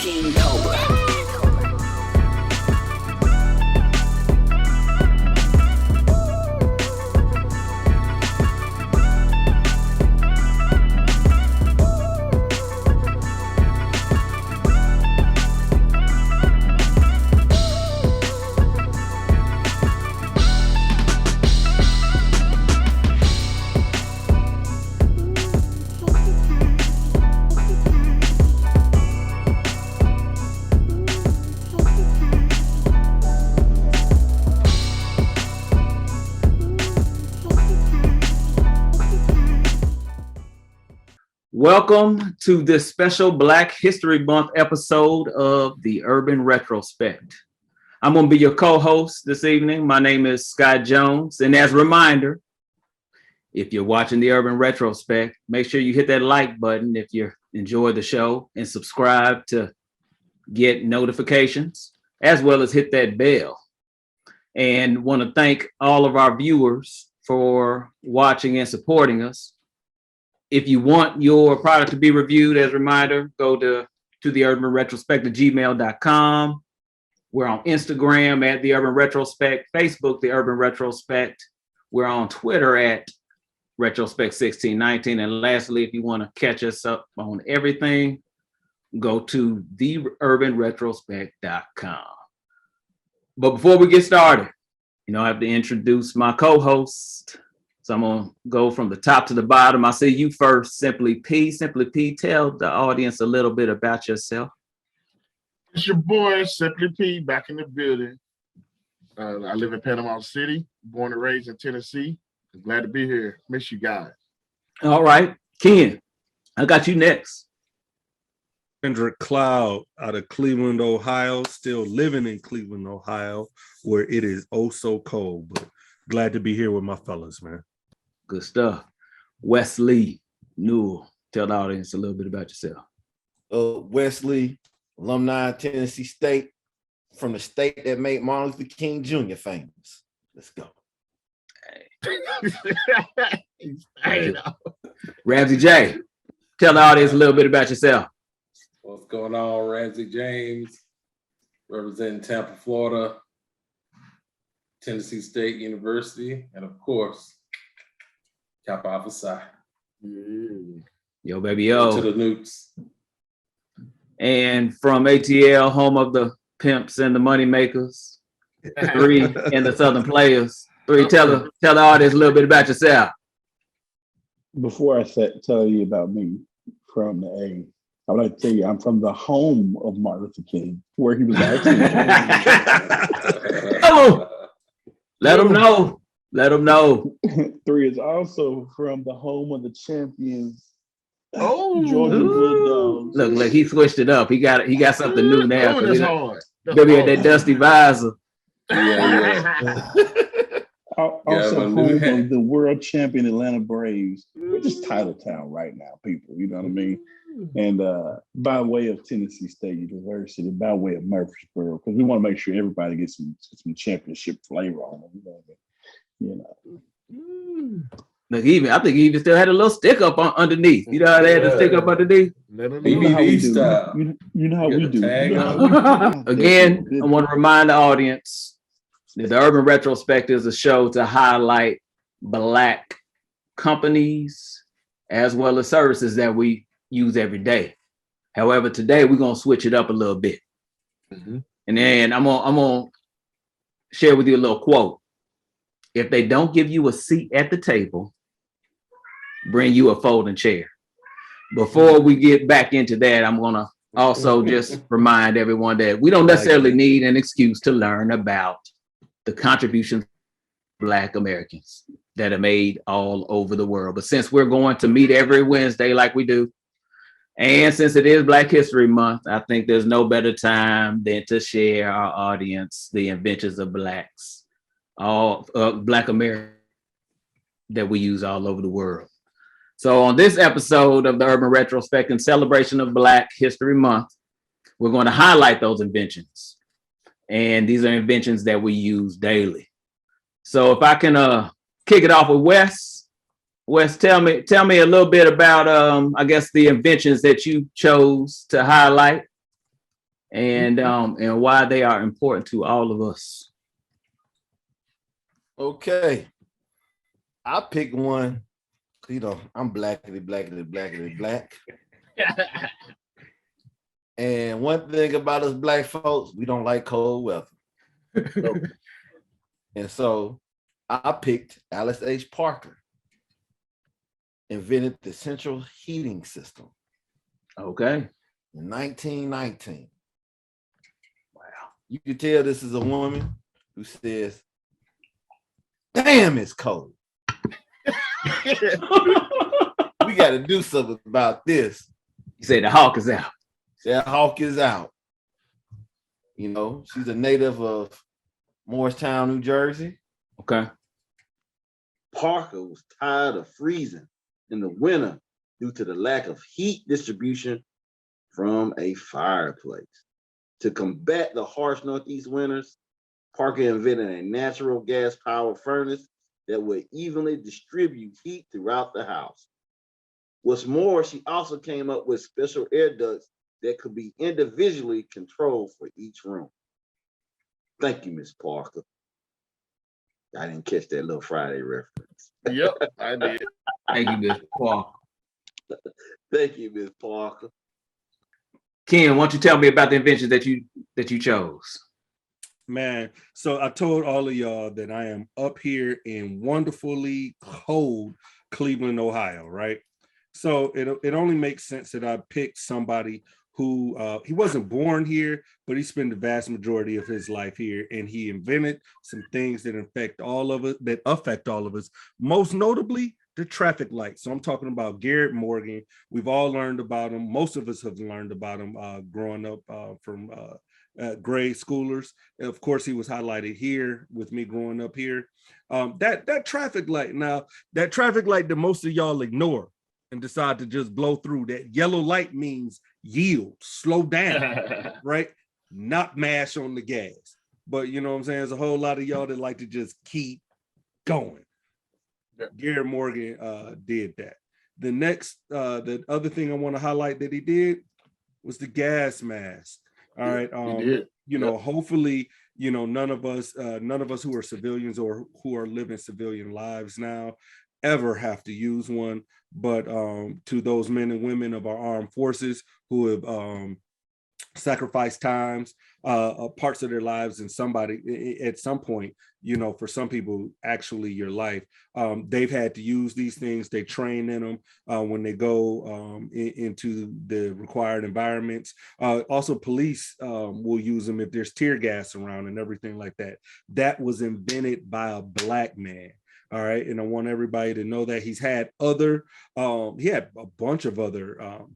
King Cobra. Welcome to this special Black History Month episode of the Urban Retrospect. I'm going to be your co-host this evening. My name is Scott Jones. And as a reminder, if you're watching the Urban Retrospect, make sure you hit that like button if you enjoy the show and subscribe to get notifications, as well as hit that bell. And want to thank all of our viewers for watching and supporting us. If you want your product to be reviewed, as a reminder, go to the Urban Retrospect at gmail.com. We're on Instagram at the Urban Retrospect, Facebook, the Urban Retrospect. We're on Twitter at Retrospect1619. And lastly, if you want to catch us up on everything, go to theurbanretrospect.com. But before we get started, I have to introduce my co-host. So I'm going to go from the top to the bottom. I see you first, Simply P. Simply P, tell the audience a little bit about yourself. It's your boy, Simply P, back in the building. I live in Panama City, born and raised in Tennessee. I'm glad to be here. Miss you guys. All right. Ken, I got you next. Kendrick Cloud out of Cleveland, Ohio, still living in Cleveland, Ohio, where it is oh so cold, but glad to be here with my fellas, man. Good stuff. Wesley Newell, tell the audience a little bit about yourself. Wesley, alumni of Tennessee State, from the state that made Martin Luther King Jr. famous. Let's go. Hey. Ramsey J, tell the audience a little bit about yourself. What's going on? Ramsey James, representing Tampa, Florida, Tennessee State University, and of course, Kappa Alpha Psi. Yo, baby, yo. To the Nukes. And from ATL, home of the pimps and the money makers, Three and the Southern Players. Three, tell the audience a little bit about yourself. Before I tell you about me from the A, I would like to tell you I'm from the home of Martin Luther King, where he was actually. Oh, let them know. Let them know. Three is also from the home of the champions. Georgia Bulldogs. Look, he switched it up. He got something new now. That's hard. Maybe had that dusty visor. Yeah. Also home of the world champion Atlanta Braves. We're just Titletown right now, people. You know what I mean? And by way of Tennessee State University, by way of Murfreesboro, because we want to make sure everybody gets some championship flavor on them. Look, I think he even still had a little stick up underneath. You know how they had the stick up underneath? You know how we do. You know how we do. Again, I want to remind the audience that the Urban Retrospect is a show to highlight Black companies as well as services that we use every day. However, today we're going to switch it up a little bit. And then I'm gonna share with you a little quote. If they don't give you a seat at the table, bring you a folding chair. Before we get back into that, I'm going to also just remind everyone that we don't necessarily need an excuse to learn about the contributions of Black Americans that are made all over the world. But since we're going to meet every Wednesday like we do, and since it is Black History Month, I think there's no better time than to share our audience the inventions of Blacks, all Black Americans that we use all over the world. So on this episode of the Urban Retrospect in celebration of Black History Month, we're going to highlight those inventions. And these are inventions that we use daily. So if I can kick it off with Wes. Wes, tell me a little bit about I guess the inventions that you chose to highlight and why they are important to all of us. Okay. I picked one. I'm black. And one thing about us black folks, we don't like cold weather. And so I picked Alice H. Parker, invented the central heating system. Okay. In 1919. Wow. You can tell this is a woman who says, damn, it's cold. We got to do something about this. You say the hawk is out. That hawk is out. She's a native of Morristown, New Jersey. Okay. Parker was tired of freezing in the winter due to the lack of heat distribution from a fireplace. To combat the harsh Northeast winters, Parker invented a natural gas powered furnace that would evenly distribute heat throughout the house. What's more, she also came up with special air ducts that could be individually controlled for each room. Thank you, Miss Parker. I didn't catch that little Friday reference. Yep, I did. Thank you, Miss Parker. Thank you, Miss Parker. Ken, why don't you tell me about the inventions that you chose? Man, so I told all of y'all that I am up here in wonderfully cold Cleveland, Ohio, right? So it only makes sense that I picked somebody who he wasn't born here, but he spent the vast majority of his life here, and he invented some things that affect all of us, most notably the traffic lights. So I'm talking about Garrett Morgan. We've all learned about him. Most of us have learned about him growing up from grade schoolers. And of course, he was highlighted here with me growing up here. That traffic light. Now, that traffic light that most of y'all ignore and decide to just blow through, that yellow light means yield, slow down, right? Not mash on the gas. But you know what I'm saying? There's a whole lot of y'all that like to just keep going. Garrett Morgan did that. The other thing I want to highlight that he did was the gas mask. All right. Hopefully, none of us who are civilians or who are living civilian lives now ever have to use one. But to those men and women of our armed forces who have sacrificed times, parts of their lives, and somebody at some point, for some people, actually your life, they've had to use these things. They train in them when they go into the required environments. Also, police will use them if there's tear gas around and everything like that. That was invented by a Black man. All right. And I want everybody to know that he had a bunch of other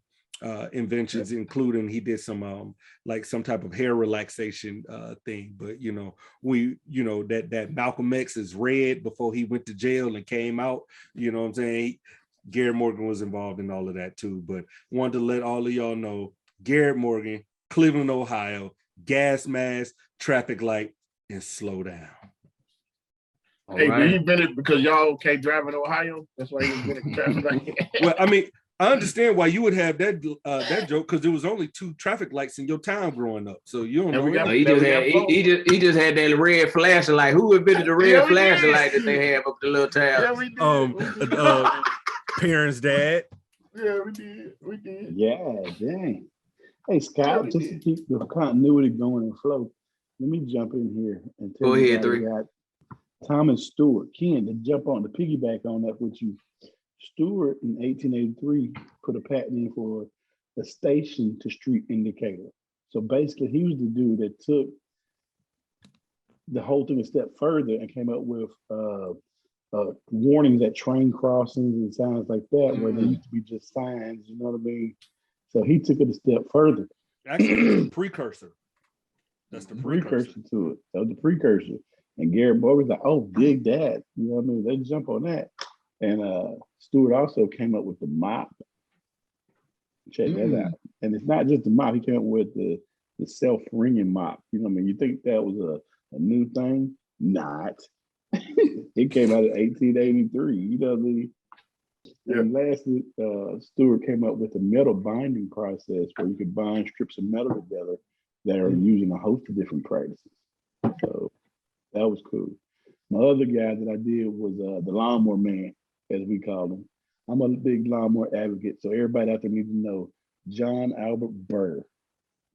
inventions, including he did some like some type of hair relaxation thing. But that Malcolm X is red before he went to jail and came out. You know what I'm saying? Garrett Morgan was involved in all of that too. But wanted to let all of y'all know, Garrett Morgan, Cleveland, Ohio, gas mask, traffic light, and slow down. Hey, right. Did he invent it because y'all can't drive in Ohio? That's why he invented traffic light. Well, I mean, I understand why you would have that joke, because there was only 2 traffic lights in your town growing up. So you don't know. He just had that red flashlight. Who invented the red flashlight that they have up the little town? Yeah, we did. Parents' dad. Yeah, we did. Yeah, dang. Hey, Scott, just to keep the continuity going and flow, let me jump in here and tell you guys that Thomas Stewart, Ken, to jump on the piggyback on that with you. Stewart in 1883 put a patent in for a station to street indicator. So basically, he was the dude that took the whole thing a step further and came up with warnings at train crossings and signs like that, where they used to be just signs, you know what I mean? So he took it a step further. Actually, the precursor. That's the precursor to it. That was the precursor. And Garrett Morgan's like, oh, dig that. You know what I mean? They jump on that. And Stewart also came up with the mop. Check that out. And it's not just the mop. He came up with the the self-ringing mop. You know what I mean? You think that was a new thing? Not. It came out in 1883. You know what I mean? And lastly, Stewart came up with a metal binding process where you could bind strips of metal together that are using a host of different practices. So that was cool. My other guy that I did was the lawnmower man, as we call him. I'm a big lawnmower advocate, so everybody out there needs to know John Albert Burr,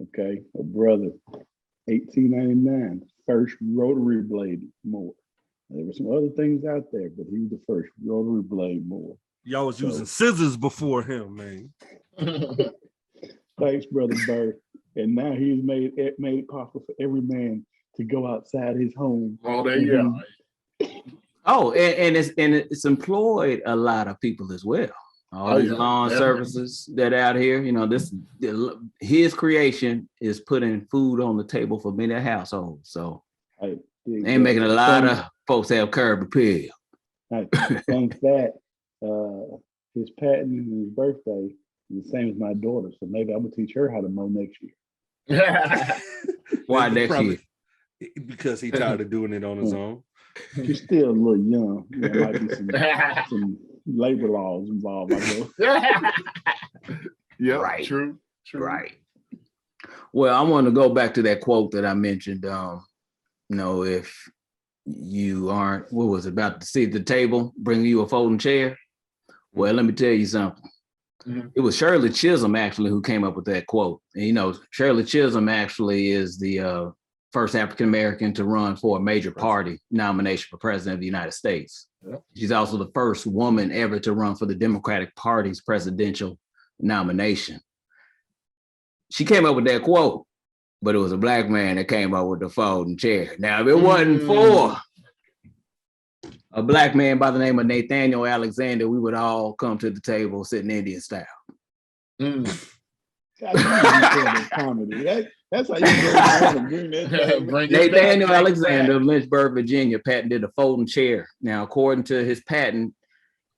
okay, a brother, 1899, first rotary blade mower. There were some other things out there, but he was the first rotary blade mower. Y'all was using scissors before him, man. Thanks, Brother Burr. And now he's made it possible for every man to go outside his home. Oh, there you go. Oh, and it's employed a lot of people as well. All these lawn services that out here, you know, his creation is putting food on the table for many households. So ain't making a lot of folks have curb appeal. Fun fact, his patent and his birthday is the same as my daughter. So maybe I'm gonna teach her how to mow next year. Why next year? Because he tired of doing it on his own. She's still a little young. There might be some labor laws involved, I guess. Yeah, right. True. Right. Well, I want to go back to that quote that I mentioned. You know, if you aren't, what was it, about to sit at the table, bring you a folding chair? Well, let me tell you something. Mm-hmm. It was Shirley Chisholm actually who came up with that quote. And, you know, Shirley Chisholm actually is the first African-American to run for a major party nomination for president of the United States. Yep. She's also the first woman ever to run for the Democratic Party's presidential nomination. She came up with that quote, but it was a black man that came up with the folding chair. Now, if it wasn't for a black man by the name of Nathaniel Alexander, we would all come to the table sitting Indian style. That's how you bring that. Nathaniel Alexander of Lynchburg, Virginia, patented a folding chair. Now, according to his patent,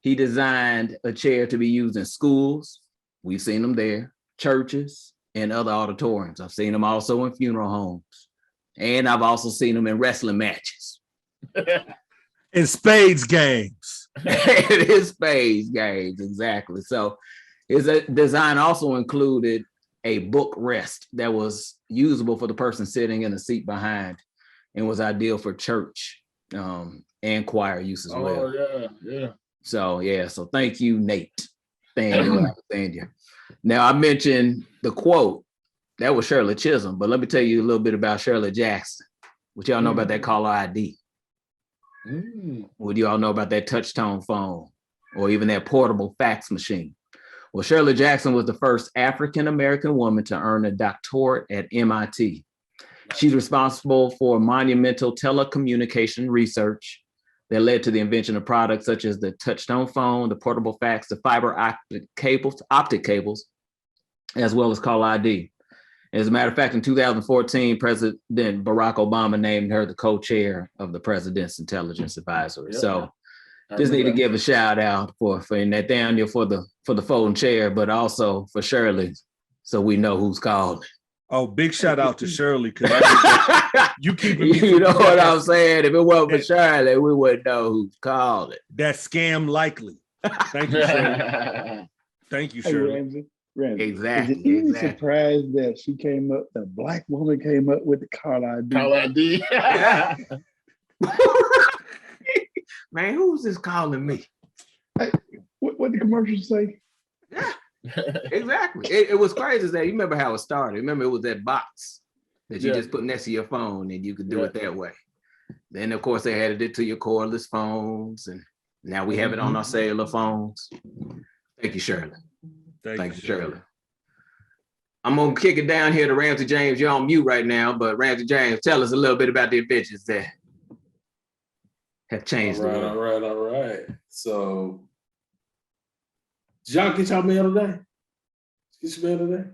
he designed a chair to be used in schools. We've seen them there, churches, and other auditoriums. I've seen them also in funeral homes. And I've also seen them in wrestling matches. In spades games. In spades games, exactly. So his design also included a book rest that was usable for the person sitting in the seat behind and was ideal for church and choir use as well. Oh, yeah. So thank you, Nate. Thank you. Now, I mentioned the quote. That was Shirley Chisholm, but let me tell you a little bit about Shirley Jackson. What y'all know about that caller ID? What do y'all know about that touch tone phone or even that portable fax machine? Well, Shirley Jackson was the first African-American woman to earn a doctorate at MIT. She's responsible for monumental telecommunication research that led to the invention of products such as the touchtone phone, the portable fax, the fiber optic cables, as well as call ID. As a matter of fact, in 2014, President Barack Obama named her the co-chair of the President's Intelligence Advisory. Yep. So just need to give a shout out for Nathaniel for the folding chair, but also for Shirley, so we know who's calling. Oh, big shout out to Shirley, because you keep me. You know what I'm saying? If it wasn't for Shirley, we wouldn't know who's calling. That scam likely. Thank you, Shirley. Thank you, Shirley. Ramsey. Exactly. Is it any surprise that the black woman came up with the call ID? Call ID. Man, who's this calling me? Hey, what the commercials say? Yeah, exactly. It was crazy that you remember how it started. Remember, it was that box that you just put next to your phone and you could do it that way. Then, of course, they added it to your cordless phones, and now we have it on our cellular phones. Thank you, Shirley. Thank you, Shirley. I'm going to kick it down here to Ramsey James. You're on mute right now, but Ramsey James, tell us a little bit about the inventions that have changed. All right. So, did y'all get y'all mail today? Get your mail today?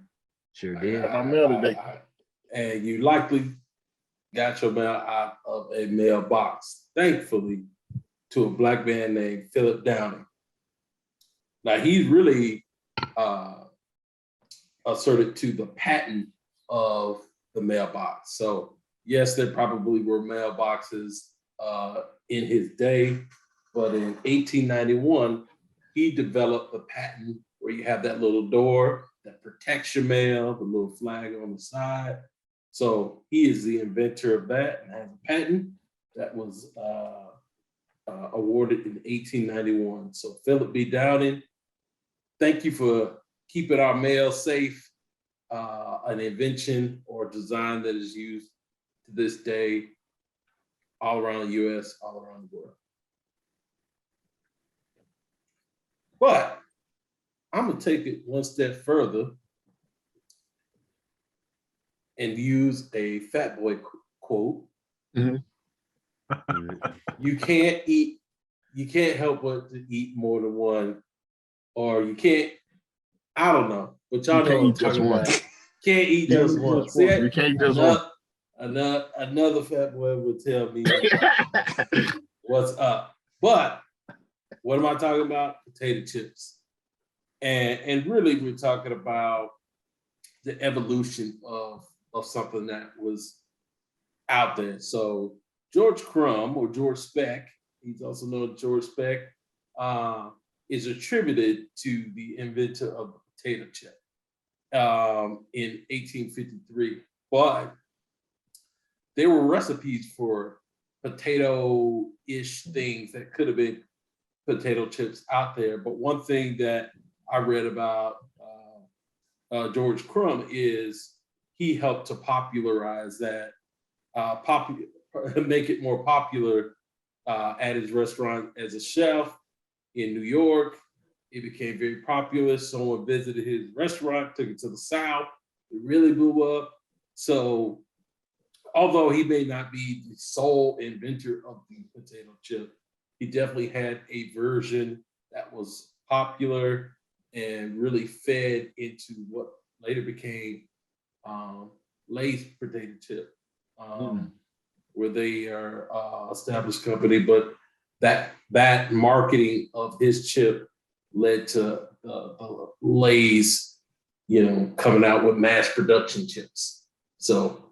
Sure did. My mail today. And you likely got your mail out of a mailbox, thankfully, to a black man named Philip Downing. Now, he's really asserted to the patent of the mailbox. So yes, there probably were mailboxes in his day, but in 1891, he developed a patent where you have that little door that protects your mail, the little flag on the side. So he is the inventor of that and has a patent that was awarded in 1891. So Philip B. Downing, thank you for keeping our mail safe, an invention or design that is used to this day all around the US, all around the world. But I'm gonna take it one step further and use a Fat Boy quote. Mhm. You can't help but to eat more than one, or you can't, I don't know, but y'all You know can't what I'm eat just talking one. about. Can't eat You just can't one. just See, one. You can't eat just one. another fat boy would tell me what's up. But what am I talking about? Potato chips. And really we're talking about the evolution of something that was out there. So George Crumb, or George Speck, he's also known as George Speck, is attributed to the inventor of the potato chip in 1853. But there were recipes for potato-ish things that could have been potato chips out there. But one thing that I read about George Crumb is he helped to popularize that, make it more popular at his restaurant as a chef in New York. It became very popular. Someone visited his restaurant, took it to the South. It really blew up. So although he may not be the sole inventor of the potato chip, he definitely had a version that was popular and really fed into what later became Lay's potato chip, where they are established company. But that marketing of his chip led to the Lay's, coming out with mass production chips. So,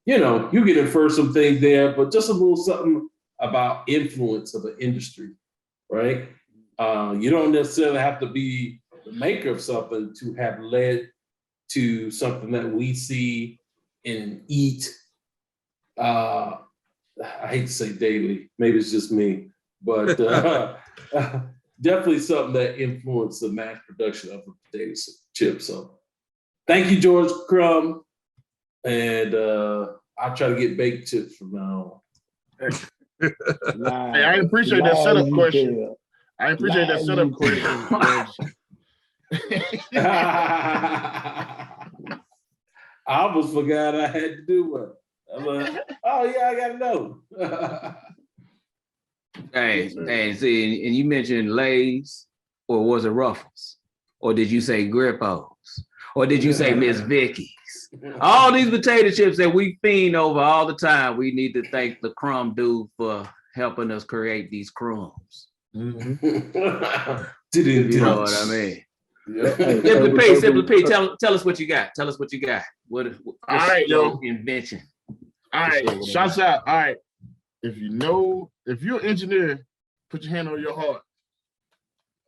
you can infer some things there, but just a little something about influence of the industry, right? You don't necessarily have to be the maker of something to have led to something that we see and eat. I hate to say daily, maybe it's just me, but definitely something that influenced the mass production of the potato chip. So thank you, George Crumb. And I'll try to get baked chips from now on. Hey, I appreciate that setup question. I appreciate that setup question. I almost forgot I had to do one. I'm like, oh yeah, I gotta know. Hey, see, and you mentioned Lay's, or was it Ruffles? Or did you say Grippos? Or did you say Miss Vicky's? All these potato chips that we fiend over all the time, we need to thank the Crumb dude for helping us create these crumbs. You know what I mean? Yeah. Simply P, tell us what you got. Tell us what you got. What's all right, your invention? All right, shouts out. All right, if you're an engineer, put your hand on your heart.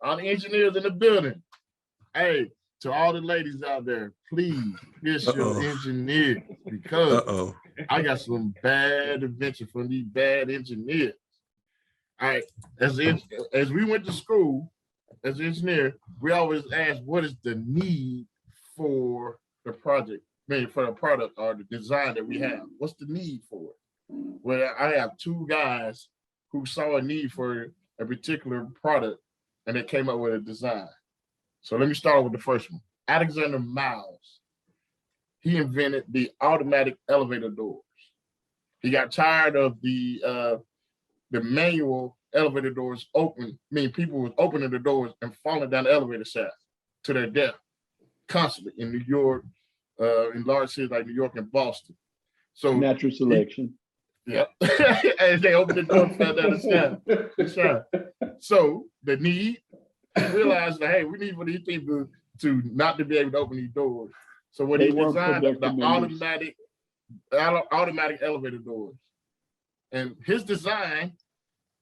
All the engineers in the building. Hey, to all the ladies out there, please kiss your engineer, because I got some bad invention from these bad engineers. All right, as we went to school as an engineer, we always ask, what is the need for the project, for the product or the design that we have? What's the need for it? Well, I have two guys who saw a need for a particular product and they came up with a design. So let me start with the first one. Alexander Miles. He invented the automatic elevator doors. He got tired of the manual elevator doors open, meaning people was opening the doors and falling down the elevator shaft to their death constantly in New York, in large cities like New York and Boston. So natural selection. Yeah. And they opened the door and fell down the shaft. So the need, realized that, hey, we need for these people to not to be able to open these doors. So what he designed, the automatic automatic elevator doors. And his design,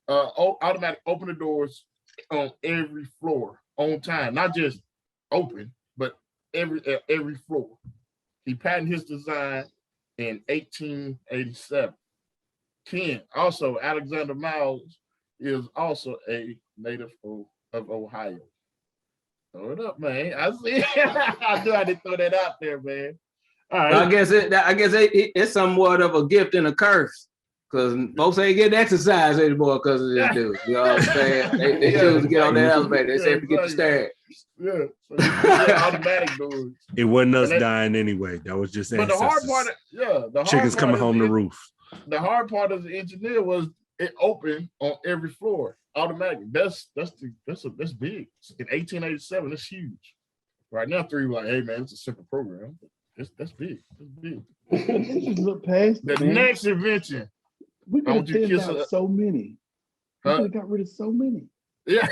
automatic open the doors on every floor on time, not just open, but every floor. He patented his design in 1887. Ken, also Alexander Miles, is also a native of Ohio. Throw it up, man. I see. I knew I didn't throw that out there, man. All right. I guess it's somewhat of a gift and a curse, because folks ain't getting exercise anymore because of this dude. You know what I'm saying? They choose to get on that elevator. They say forget the stairs. Yeah, so you get automatic doors. It wasn't us dying anyway. That was just but the hard part, chickens coming home to roof. The hard part as an engineer was it opened on every floor, automatic. That's big. In 1887, it's huge. Right now, 3 like, hey man, it's a simple program. That's big. That's big. Just look past the next invention. We could have pinned out so many. We could have got rid of so many. Yeah.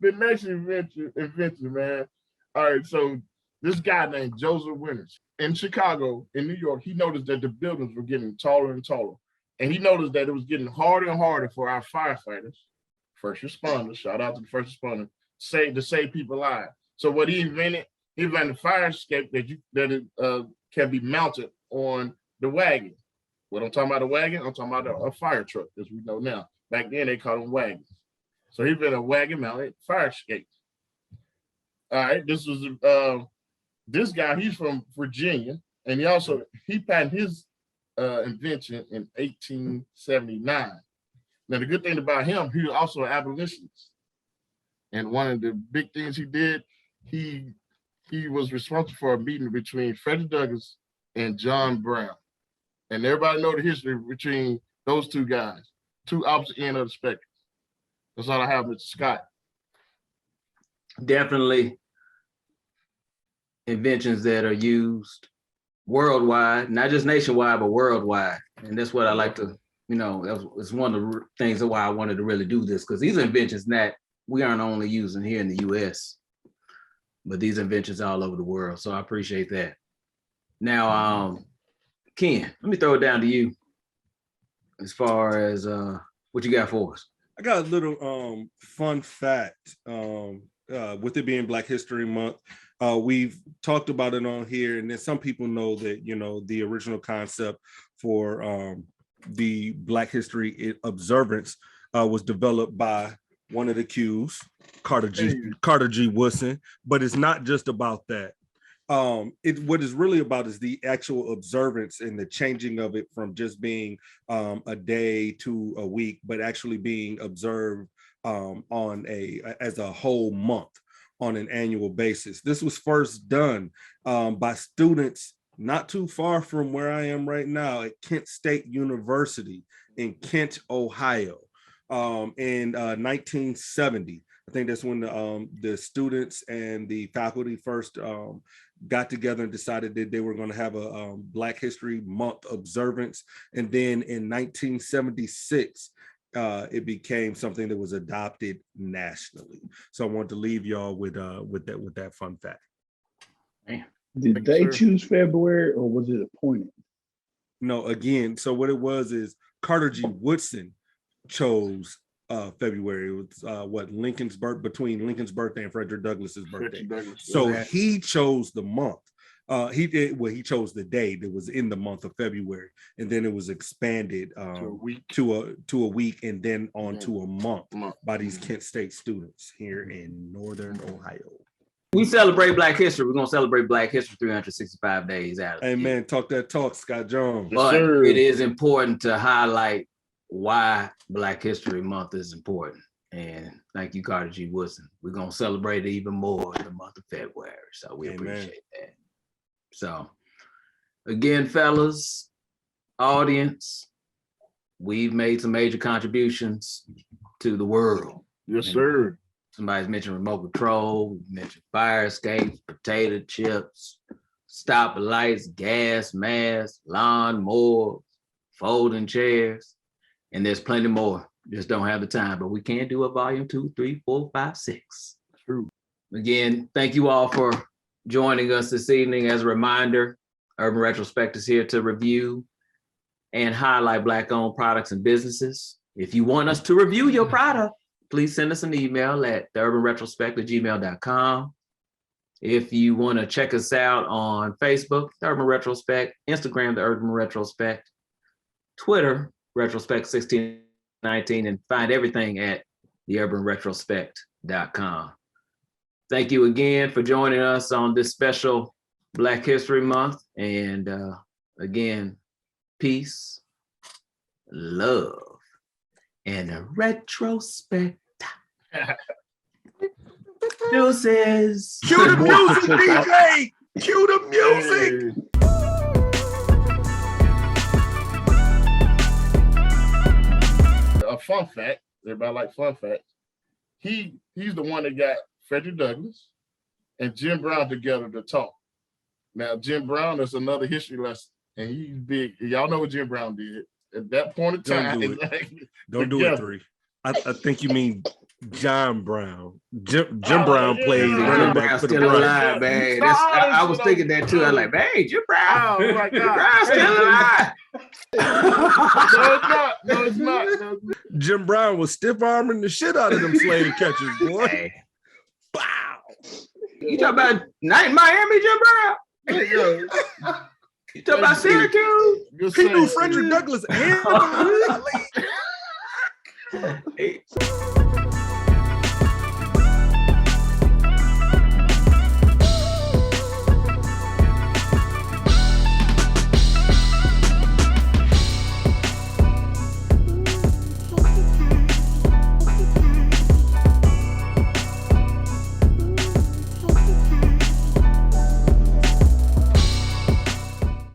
The next invention, man. All right, so this guy named Joseph Winters in Chicago, in New York, he noticed that the buildings were getting taller and taller. And he noticed that it was getting harder and harder for our firefighters, first responders, shout out to the first responders, to save people's lives. So what he invented a fire escape that can be mounted on the wagon. What I'm talking about, a wagon, I'm talking about a fire truck, as we know now. Back then, they called them wagons. So he invented a wagon-mounted fire escape. All right, this guy, he's from Virginia, and he patented his invention in 1879. Now, the good thing about him, he was also an abolitionist. And one of the big things he did, he was responsible for a meeting between Frederick Douglass and John Brown. And everybody know the history between those two guys, two opposite ends of the spectrum. That's all I have, Mr. Scott. Definitely inventions that are used worldwide, not just nationwide, but worldwide. And that's what I like to, it's one of the things why I wanted to really do this, because these are inventions that we aren't only using here in the US, but these inventions all over the world. So I appreciate that. Now, Ken, let me throw it down to you as far as what you got for us. I got a little fun fact. With it being Black History Month, we've talked about it on here, and then some people know that the original concept for the Black History observance was developed by one of the Qs, Carter G. Woodson. But it's not just about that. What it's really about is the actual observance and the changing of it from just being a day to a week, but actually being observed as a whole month on an annual basis. This was first done by students not too far from where I am right now at Kent State University in Kent, Ohio, in 1970. I think that's when the students and the faculty first got together and decided that they were going to have a Black History Month observance. And then in 1976, it became something that was adopted nationally. So I want to leave y'all with that fun fact. Man. Did they choose February, or was it appointed? No, again, so what it was is Carter G. Woodson chose February. It was between Lincoln's birthday and Frederick Douglass's birthday. So he chose the month. He chose the day that was in the month of February, and then it was expanded to a week, and then on to a month by these Kent State students here in Northern Ohio. We celebrate Black History. We're gonna celebrate Black History 365 days out of the year. Amen. Talk that talk, Scott Jones. But it is important to highlight why Black History Month is important. And thank you, Carter G. Woodson. We're gonna celebrate it even more in the month of February. So we appreciate that. So again, fellas, audience, we've made some major contributions to the world. Yes, sir. Somebody's mentioned remote control, mentioned fire escapes, potato chips, stoplights, gas masks, lawn mowers, folding chairs, and there's plenty more. Just don't have the time, but we can do a volume 2, 3, 4, 5, 6. True. Again, thank you all for joining us this evening. As a reminder, Urban Retrospect is here to review and highlight Black-owned products and businesses. If you want us to review your product, please send us an email at theurbanretrospect@gmail.com. If you want to check us out on Facebook, The Urban Retrospect, Instagram, The Urban Retrospect, Twitter, Retrospect1619, and find everything at theurbanretrospect.com. Thank you again for joining us on this special Black History Month. And again, peace, love, and a retrospect. Deuces. Cue the music, DJ. Cue the music. A fun fact, everybody like fun facts. He's the one that got Frederick Douglass and Jim Brown together to talk. Now, Jim Brown is another history lesson, and he's big. Y'all know what Jim Brown did at that point in time. Don't do it, 3. I think you mean John Brown. Jim Brown played running back for the still alive, man. I was thinking that too. I was like, man, Jim Brown. Oh my God. Brown's still alive. No, it's not. Jim Brown was stiff arming the shit out of them slave catchers, boy. Hey. Wow. You talking about night in Miami, Jim Brown? You talking about Syracuse? He knew Frederick Douglass and the League. Hey.